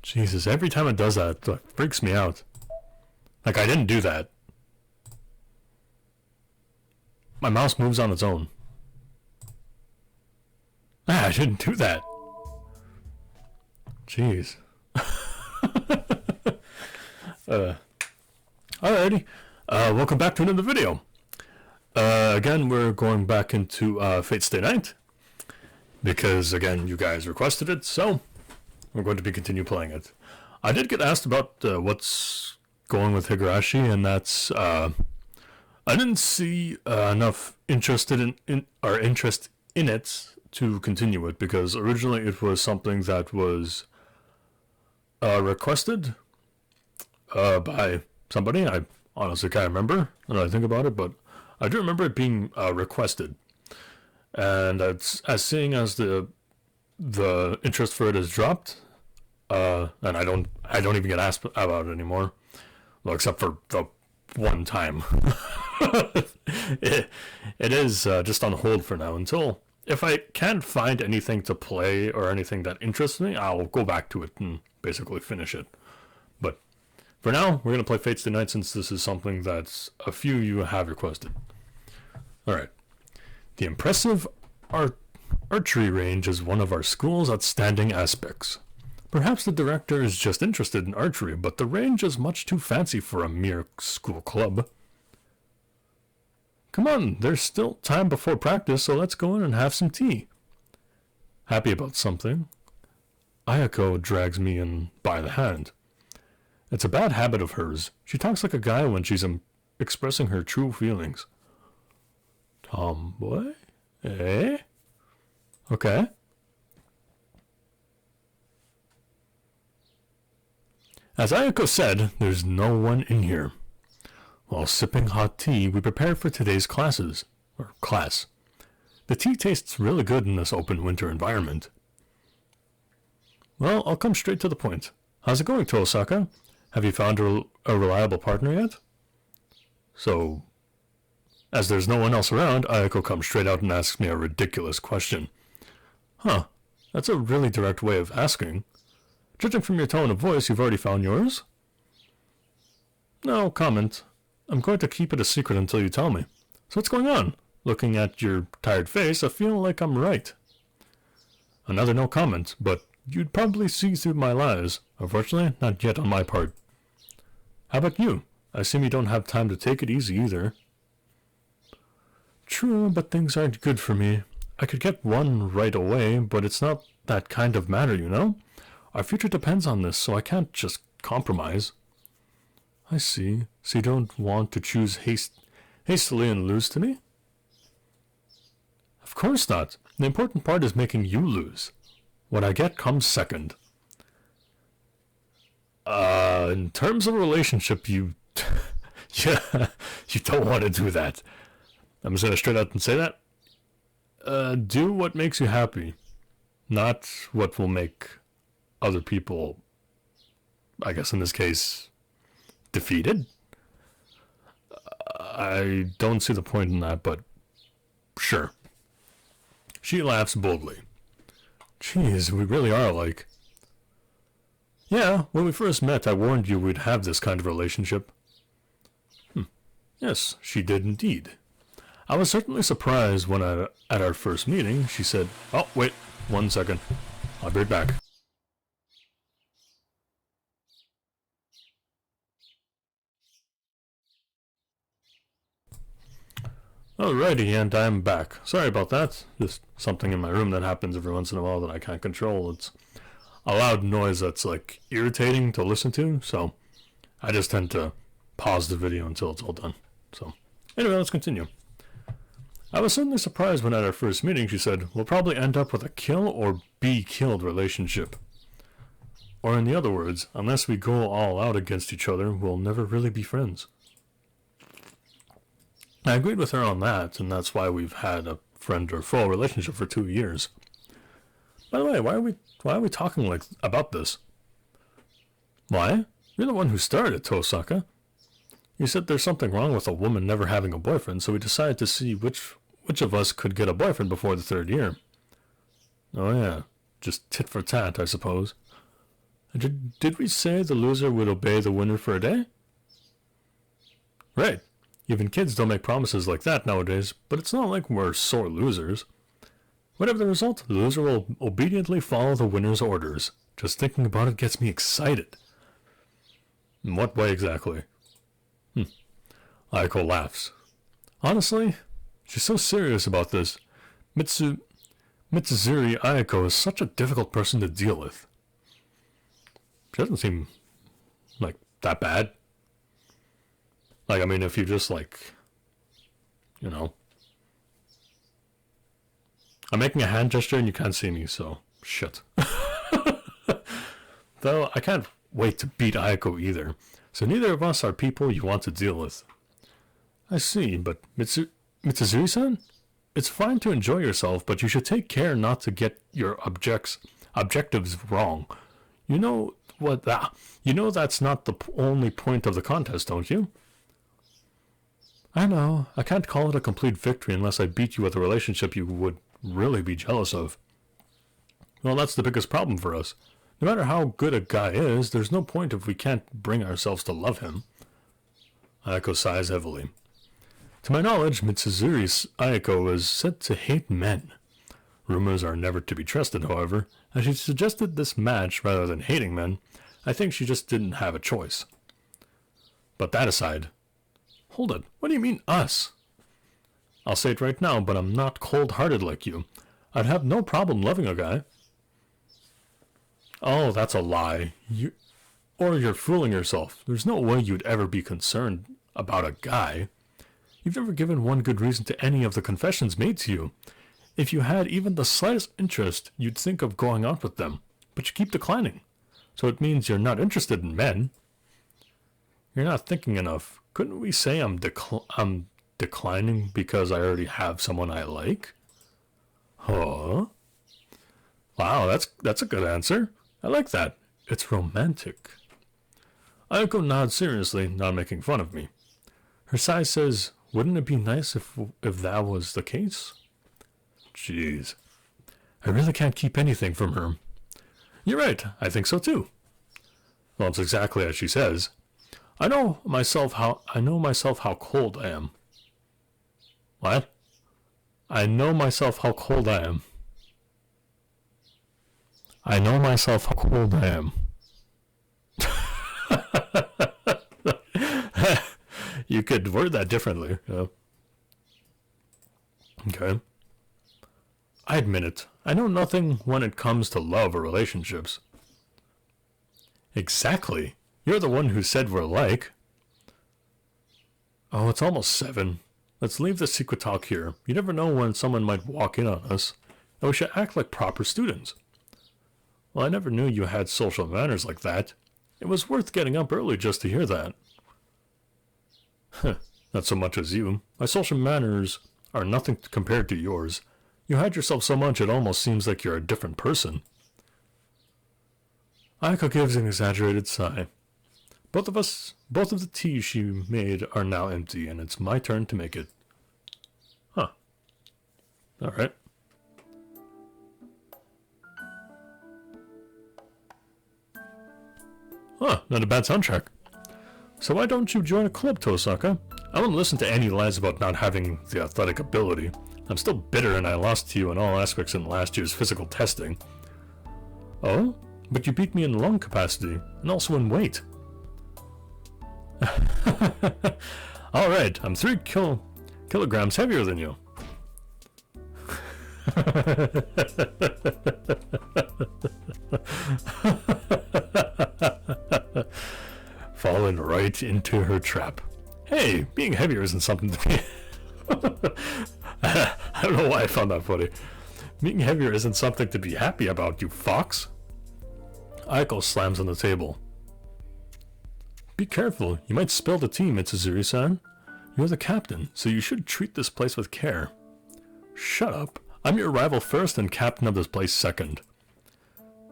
Jesus, every time it does that, it freaks me out. Like, I didn't do that. My mouse moves on its own. I didn't do that. Jeez. Alrighty. Welcome back to another video. Again, we're going back into Fate Stay Night. Because, again, you guys requested it, so we're going to be continue playing it. I did get asked about what's going with Higurashi, and that's, I didn't see enough interest in it to continue it, because originally it was something that was requested by somebody. I honestly can't remember when I think about it, but I do remember it being requested. And as seeing as the interest for it has dropped, and I don't even get asked about it anymore, well, except for the one time. it is just on hold for now until if I can't find anything to play or anything that interests me, I'll go back to it and basically finish it. But for now, we're gonna play Fates Tonight since this is something that a few of you have requested. All right. The impressive archery range is one of our school's outstanding aspects. Perhaps the director is just interested in archery, but the range is much too fancy for a mere school club. Come on, there's still time before practice, so let's go in and have some tea. Happy about something, Ayako drags me in by the hand. It's a bad habit of hers. She talks like a guy when she's expressing her true feelings. Tomboy? Eh? Okay. As Ayako said, there's no one in here. While sipping hot tea, we prepared for today's class. The tea tastes really good in this open winter environment. Well, I'll come straight to the point. How's it going, Tosaka? Have you found a reliable partner yet? So, as there's no one else around, Ayako comes straight out and asks me a ridiculous question. Huh, that's a really direct way of asking. Judging from your tone of voice, you've already found yours? No comment. I'm going to keep it a secret until you tell me. So what's going on? Looking at your tired face, I feel like I'm right. Another no comment, but you'd probably see through my lies. Unfortunately, not yet on my part. How about you? I assume you don't have time to take it easy either. True, but things aren't good for me. I could get one right away, but it's not that kind of matter, you know? Our future depends on this, so I can't just compromise. I see. So you don't want to choose hastily and lose to me? Of course not. The important part is making you lose. What I get comes second. In terms of a relationship, you don't want to do that. I'm just going to straight out and say that. Do what makes you happy, not what will make other people, I guess in this case, defeated. I don't see the point in that, but sure. She laughs boldly. Jeez, we really are alike. Yeah, when we first met, I warned you we'd have this kind of relationship. Yes, she did indeed. I was certainly surprised when at our first meeting, she said, "Oh, wait, 1 second. I'll be right back." Alrighty, and I'm back. Sorry about that. Just something in my room that happens every once in a while that I can't control. It's a loud noise that's like irritating to listen to, so I just tend to pause the video until it's all done. So anyway, let's continue. I was certainly surprised when at our first meeting she said, "We'll probably end up with a kill or be killed relationship." Or in the other words, unless we go all out against each other, we'll never really be friends. I agreed with her on that, and that's why we've had a friend or foe relationship for 2 years. By the way, why are we talking about this? Why? You're the one who started, Tosaka. You said there's something wrong with a woman never having a boyfriend, so we decided to see which of us could get a boyfriend before the 3rd year. Oh yeah, just tit for tat, I suppose. Did we say the loser would obey the winner for a day? Right. Even kids don't make promises like that nowadays, but it's not like we're sore losers. Whatever the result, the loser will obediently follow the winner's orders. Just thinking about it gets me excited. In what way exactly? Aiko laughs. Honestly, she's so serious about this. Mitsuzuri Aiko is such a difficult person to deal with. She doesn't seem like that bad. Like, I mean, if you just like, you know. I'm making a hand gesture and you can't see me, so shit. Though I can't wait to beat Aiko either, so neither of us are people you want to deal with. I see, but Mitsuzuri-san? It's fine to enjoy yourself, but you should take care not to get your objectives wrong. You know that's not the only point of the contest, don't you? I know. I can't call it a complete victory unless I beat you with a relationship you would really be jealous of. Well, that's the biggest problem for us. No matter how good a guy is, there's no point if we can't bring ourselves to love him. Ayako sighs heavily. To my knowledge, Mitsuzuri Ayako is said to hate men. Rumors are never to be trusted, however. As she suggested this match rather than hating men, I think she just didn't have a choice. But that aside... Hold it, what do you mean, us? I'll say it right now, but I'm not cold-hearted like you. I'd have no problem loving a guy. Oh, that's a lie. You're fooling yourself. There's no way you'd ever be concerned about a guy. You've never given one good reason to any of the confessions made to you. If you had even the slightest interest, you'd think of going out with them. But you keep declining. So it means you're not interested in men. You're not thinking enough. Couldn't we say I'm declining because I already have someone I like? Huh? Wow, that's a good answer. I like that. It's romantic. Ayako nods seriously, not making fun of me. Her sigh says, wouldn't it be nice if that was the case? Jeez. I really can't keep anything from her. You're right, I think so too. Well, it's exactly as she says. I know myself how cold I am. What? I know myself how cold I am. I know myself how cold I am. You could word that differently. Yeah. Okay. I admit it. I know nothing when it comes to love or relationships. Exactly. You're the one who said we're alike. Oh, it's almost 7. Let's leave the secret talk here. You never know when someone might walk in on us. And we should act like proper students. Well, I never knew you had social manners like that. It was worth getting up early just to hear that. Not so much as you. My social manners are nothing compared to yours. You hide yourself so much it almost seems like you're a different person. Ayako gives an exaggerated sigh. Both of the teas she made are now empty, and it's my turn to make it. Huh. Alright. Huh, not a bad soundtrack. So why don't you join a club, Tosaka? I won't listen to any lies about not having the athletic ability. I'm still bitter and I lost to you in all aspects in last year's physical testing. Oh? But you beat me in lung capacity, and also in weight. Alright, I'm 3 kilograms heavier than you. Fallen right into her trap. Hey, being heavier isn't something to be... I don't know why I found that funny. Being heavier isn't something to be happy about, you fox. Aiko slams on the table. Be careful, you might spill the tea, Mitsuzuri-san. You're the captain, so you should treat this place with care. Shut up. I'm your rival first and captain of this place second.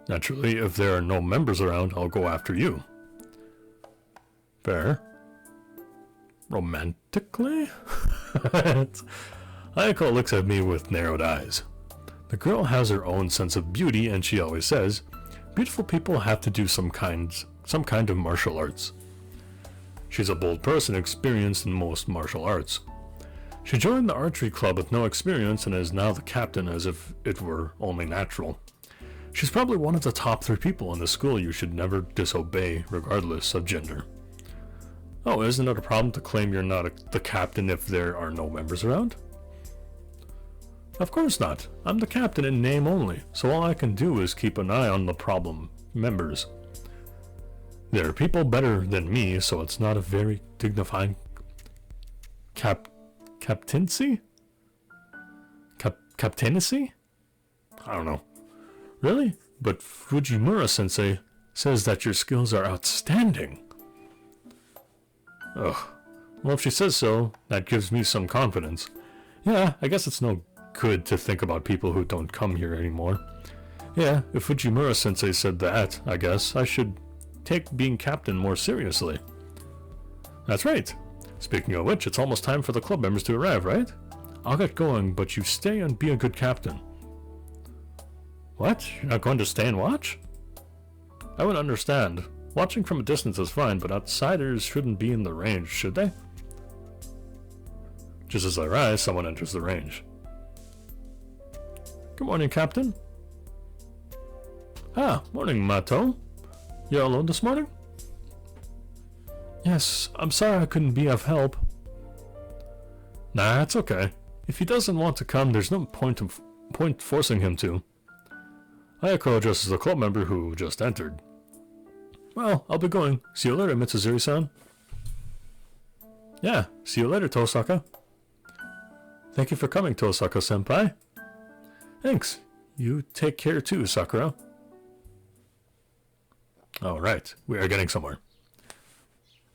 Naturally, if there are no members around, I'll go after you. Fair. Romantically? Ayako looks at me with narrowed eyes. The girl has her own sense of beauty, and she always says, Beautiful people have to do some kind of martial arts. She's a bold person experienced in most martial arts. She joined the Archery Club with no experience and is now the captain as if it were only natural. She's probably one of the top 3 people in the school you should never disobey regardless of gender. Oh, isn't it a problem to claim you're not the captain if there are no members around? Of course not. I'm the captain in name only, so all I can do is keep an eye on the problem members. There are people better than me, so it's not a very dignifying captaincy? Captainacy? I don't know. Really? But Fujimura-sensei says that your skills are outstanding. Ugh. Well, if she says so, that gives me some confidence. Yeah, I guess it's no good to think about people who don't come here anymore. Yeah, if Fujimura-sensei said that, I guess I should take being captain more seriously. That's right. Speaking of which, it's almost time for the club members to arrive, right? I'll get going, but you stay and be a good captain. What? You're not going to stay and watch? I would understand. Watching from a distance is fine, but outsiders shouldn't be in the range, should they? Just as I rise, someone enters the range. Good morning, Captain. Ah, morning, Mato. You're alone this morning? Yes, I'm sorry I couldn't be of help. Nah, it's okay. If he doesn't want to come, there's no point forcing him to. Ayako addresses the club member who just entered. Well, I'll be going. See you later, Mitsuzuri-san. Yeah, see you later, Tosaka. Thank you for coming, Tosaka-senpai. Thanks. You take care too, Sakura. Alright, we are getting somewhere.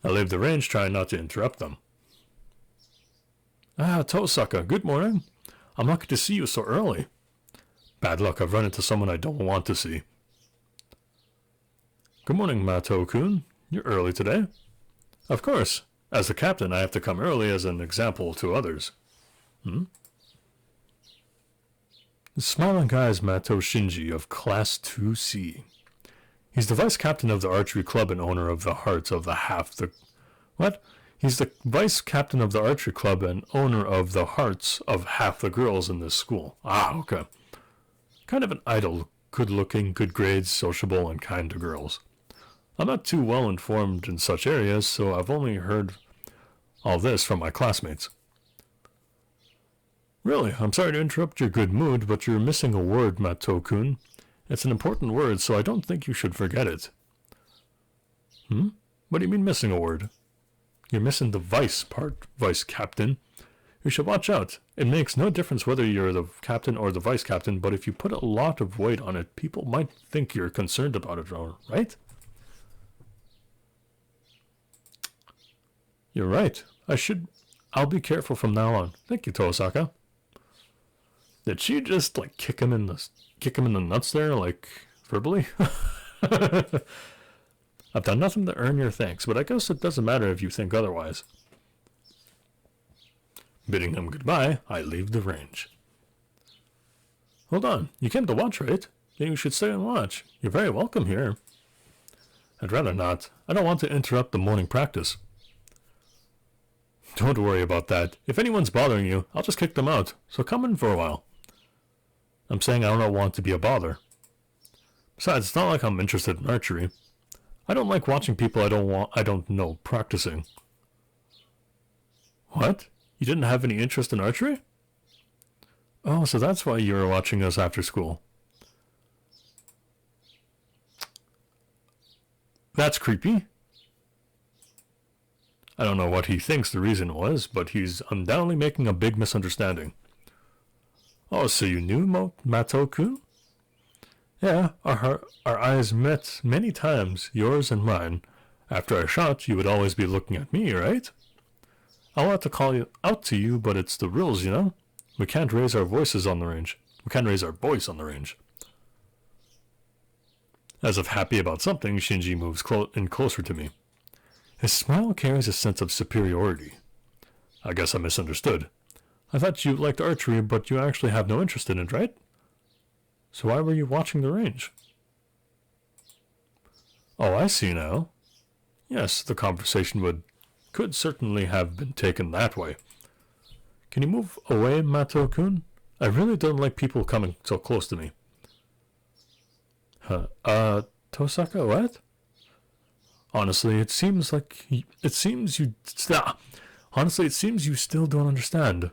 I leave the range, trying not to interrupt them. Ah, Tosaka, good morning. I'm lucky to see you so early. Bad luck, I've run into someone I don't want to see. Good morning, Mato-kun. You're early today? Of course. As the captain, I have to come early as an example to others. The smiling guy is Mato Shinji of Class 2C. He's the vice captain of the Archery Club and owner of the hearts of the half the... What? He's the vice captain of the Archery Club and owner of the hearts of half the girls in this school. Ah, okay. Kind of an idol, good-looking, good grades, sociable, and kind to girls. I'm not too well informed in such areas, so I've only heard all this from my classmates. Really, I'm sorry to interrupt your good mood, but you're missing a word, Mato-kun. It's an important word, so I don't think you should forget it. What do you mean missing a word? You're missing the vice part, vice captain. You should watch out. It makes no difference whether you're the captain or the vice captain, but if you put a lot of weight on it, people might think you're concerned about it, right? You're right. I'll be careful from now on. Thank you, Tosaka. Did she just like kick him in the nuts there, like verbally? I've done nothing to earn your thanks, but I guess it doesn't matter if you think otherwise. Bidding him goodbye, I leave the range. Hold on, you came to watch, right? Then you should stay and watch. You're very welcome here. I'd rather not. I don't want to interrupt the morning practice. Don't worry about that. If anyone's bothering you, I'll just kick them out, so come in for a while. I'm saying I don't want to be a bother. Besides, it's not like I'm interested in archery. I don't like watching people I don't know practicing. What? You didn't have any interest in archery? Oh, so that's why you were watching us after school. That's creepy. I don't know what he thinks the reason was, but he's undoubtedly making a big misunderstanding. Oh, so you knew Mato-kun? Yeah, our eyes met many times, yours and mine. After I shot, you would always be looking at me, right? I'll have to call you out to you, but it's the rules, you know? We can't raise our voices on the range. We can't raise our voice on the range. As if happy about something, Shinji moves in closer to me. His smile carries a sense of superiority. I guess I misunderstood. I thought you liked archery, but you actually have no interest in it, right? So why were you watching the range? Oh, I see now. Yes, the conversation could certainly have been taken that way. Can you move away, Mato-kun? I really don't like people coming so close to me. Tosaka, what? Honestly, it seems you still don't understand.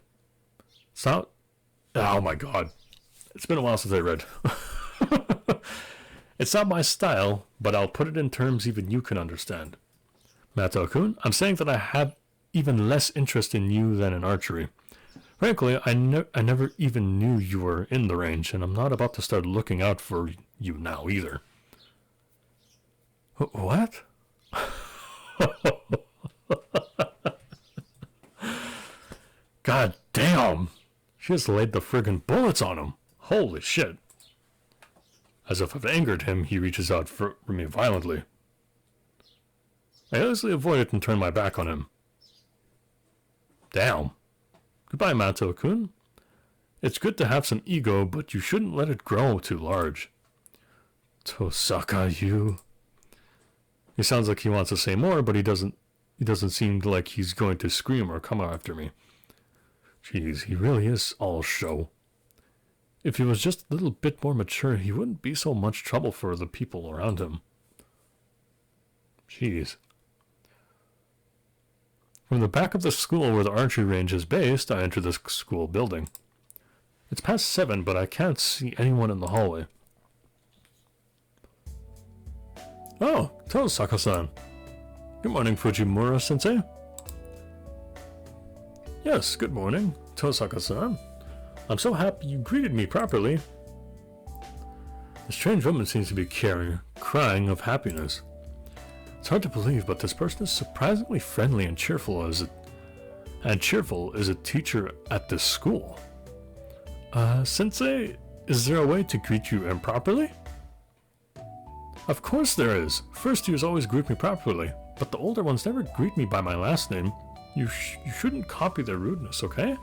It's not... Oh my god. It's been a while since I read. It's not my style, but I'll put it in terms even you can understand. Mato-kun, I'm saying that I have even less interest in you than in archery. Frankly, I never even knew you were in the range, and I'm not about to start looking out for you now either. What? God damn! She just laid the friggin' bullets on him. Holy shit. As if I've angered him, he reaches out for me violently. I easily avoid it and turn my back on him. Damn. Goodbye, Mato-kun. It's good to have some ego, but you shouldn't let it grow too large. Tosaka, you... He sounds like he wants to say more, but he doesn't seem like he's going to scream or come after me. Jeez, he really is all show. If he was just a little bit more mature, he wouldn't be so much trouble for the people around him. Jeez. From the back of the school where the archery range is based, I enter the school building. It's past 7, but I can't see anyone in the hallway. Oh, Tosaka-san. Good morning, Fujimura-sensei. Yes, good morning, Tosaka-san. I'm so happy you greeted me properly. The strange woman seems to be crying of happiness. It's hard to believe, but this person is surprisingly friendly and cheerful as a teacher at this school. Sensei, is there a way to greet you improperly? Of course there is. First years always greet me properly, but the older ones never greet me by my last name. You shouldn't copy their rudeness, okay?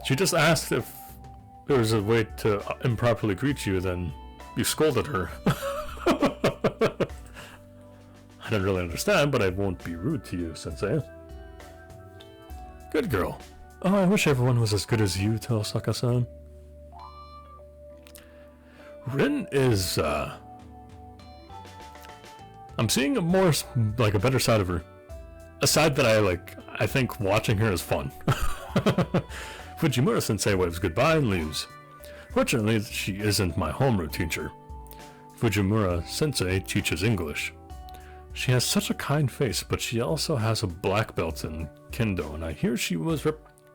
She just asked if there was a way to improperly greet you, then you scolded her. I don't really understand, but I won't be rude to you, Sensei. Good girl. Oh, I wish everyone was as good as you, Tosaka-san. Rin is, I'm seeing a more, like, a better side of her. A side that I think watching her is fun. Fujimura-sensei waves goodbye and leaves. Fortunately, she isn't my homeroom teacher. Fujimura-sensei teaches English. She has such a kind face, but she also has a black belt in Kendo, and I hear she was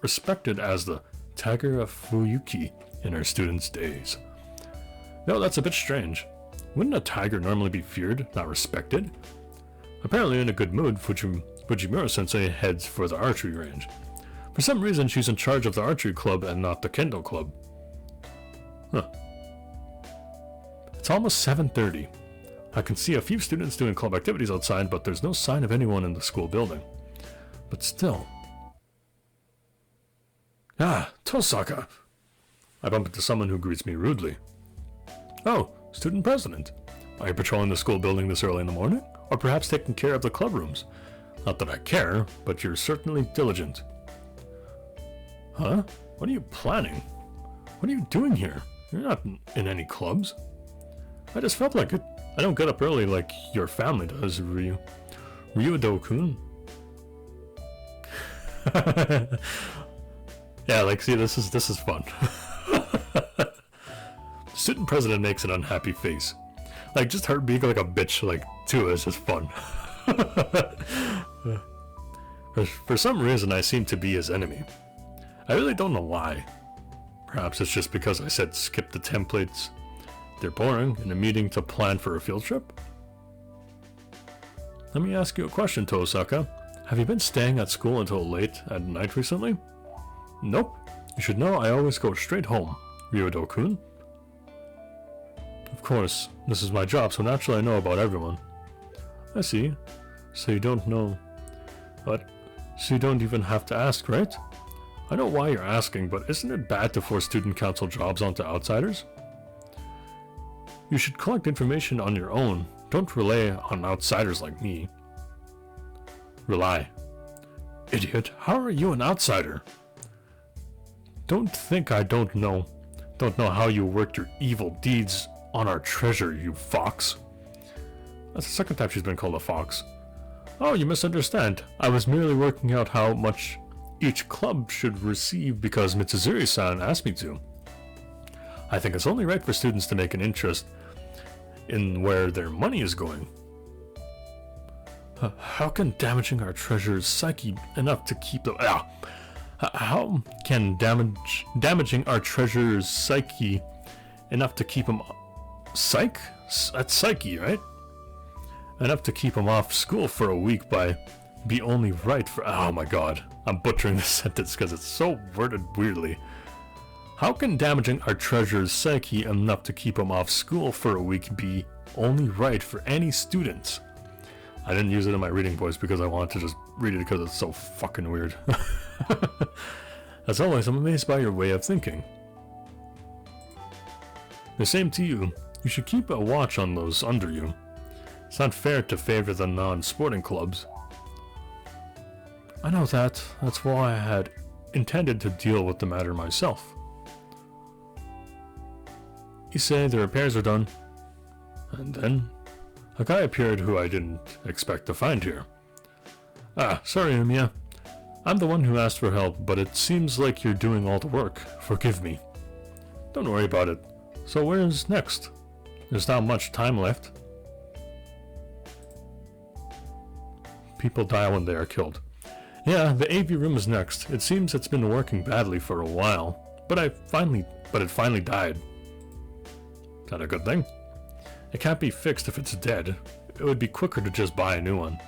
respected as the Tiger of Fuyuki in her students' days. No, that's a bit strange. Wouldn't a tiger normally be feared, not respected? Apparently in a good mood, Fujimura-sensei heads for the archery range. For some reason, she's in charge of the Archery Club and not the Kendo Club. Huh. It's almost 7:30. I can see a few students doing club activities outside, but there's no sign of anyone in the school building. But still... Ah, Tosaka! I bump into someone who greets me rudely. Oh, student president. Are you patrolling the school building this early in the morning? Or perhaps taking care of the club rooms? Not that I care, but you're certainly diligent. Huh? What are you planning? What are you doing here? You're not in any clubs. I just felt like it. I don't get up early like your family does, Ryudo-kun. Yeah, like, see, this is fun. Student president makes an unhappy face. Like, just her being like a bitch, like, too, is just fun. For some reason, I seem to be his enemy. I really don't know why. Perhaps it's just because I said skip the templates. They're boring in a meeting to plan for a field trip. Let me ask you a question, Tosaka. Have you been staying at school until late at night recently? Nope. You should know I always go straight home, Ryudo-kun. Of course, this is my job, so naturally I know about everyone. I see. So you don't know. But, so you don't even have to ask, right? I know why you're asking, but isn't it bad to force student council jobs onto outsiders? You should collect information on your own. Don't rely on outsiders like me. Rely. Idiot, how are you an outsider? Don't think I don't know how you worked your evil deeds on our treasure, you fox. That's the second time she's been called a fox. Oh, you misunderstand. I was merely working out how much each club should receive because Mitsuzuri-san asked me to. I think it's only right for students to make an interest in where their money is going. How can damaging our treasure's psyche enough to keep the... How can damaging our treasure's psyche enough to keep him... Psych? That's psyche, right? Enough to keep him off school for a week by be only right for... Oh my god. I'm butchering this sentence because it's so worded weirdly. How can damaging our treasure's psyche enough to keep him off school for a week be only right for any students? I didn't use it in my reading voice because I wanted to just read it because it's so fucking weird. As always, I'm amazed by your way of thinking. The same to you. You should keep a watch on those under you. It's not fair to favor the non-sporting clubs. I know that. That's why I had intended to deal with the matter myself. You say the repairs are done. And then a guy appeared who I didn't expect to find here. Sorry, Emiya. I'm the one who asked for help, but it seems like you're doing all the work. Forgive me. Don't worry about it. So where's next? There's not much time left. People die when they are killed. Yeah, the AV room is next. It seems it's been working badly for a while, but it finally died. Is that a good thing? It can't be fixed if it's dead. It would be quicker to just buy a new one.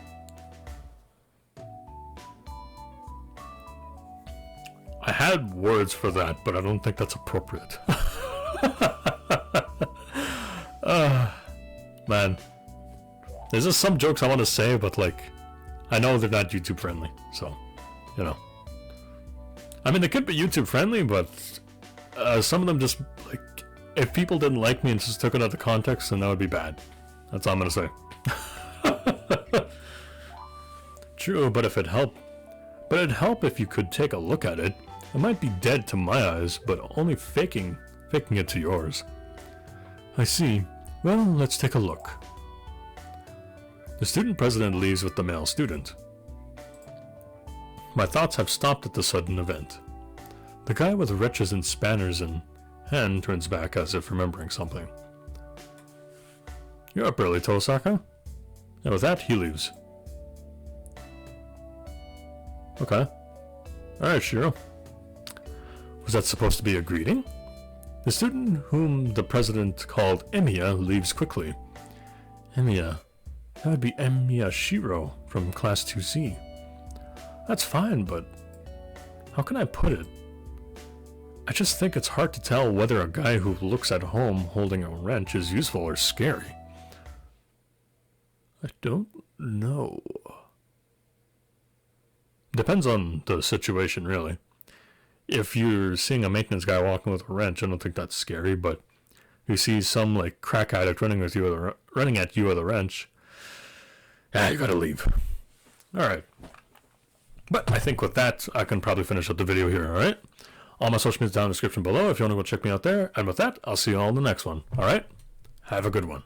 I had words for that, but I don't think that's appropriate. Man. There's just some jokes I want to say, but like, I know they're not YouTube friendly, so, you know. I mean, they could be YouTube friendly, but some of them just, like, if people didn't like me and just took it out of context, then that would be bad. That's all I'm gonna say. True, but if it'd help if you could take a look at it. It might be dead to my eyes, but only faking it to yours. I see. Well, let's take a look. The student president leaves with the male student. My thoughts have stopped at the sudden event. The guy with wrenches and spanners in hand turns back as if remembering something. You're up early, Tosaka. And with that, he leaves. Okay. Alright, Shiro. Was that supposed to be a greeting? The student whom the president called Emiya leaves quickly. Emiya. That would be Emiya Shiro from Class 2C. That's fine, but how can I put it? I just think it's hard to tell whether a guy who looks at home holding a wrench is useful or scary. I don't know. Depends on the situation, really. If you're seeing a maintenance guy walking with a wrench, I don't think that's scary, but you see some like crack addict running at you with a wrench, you gotta leave. Alright. But I think with that, I can probably finish up the video here, alright? All my social media down in the description below if you want to go check me out there. And with that, I'll see you all in the next one. Alright? Have a good one.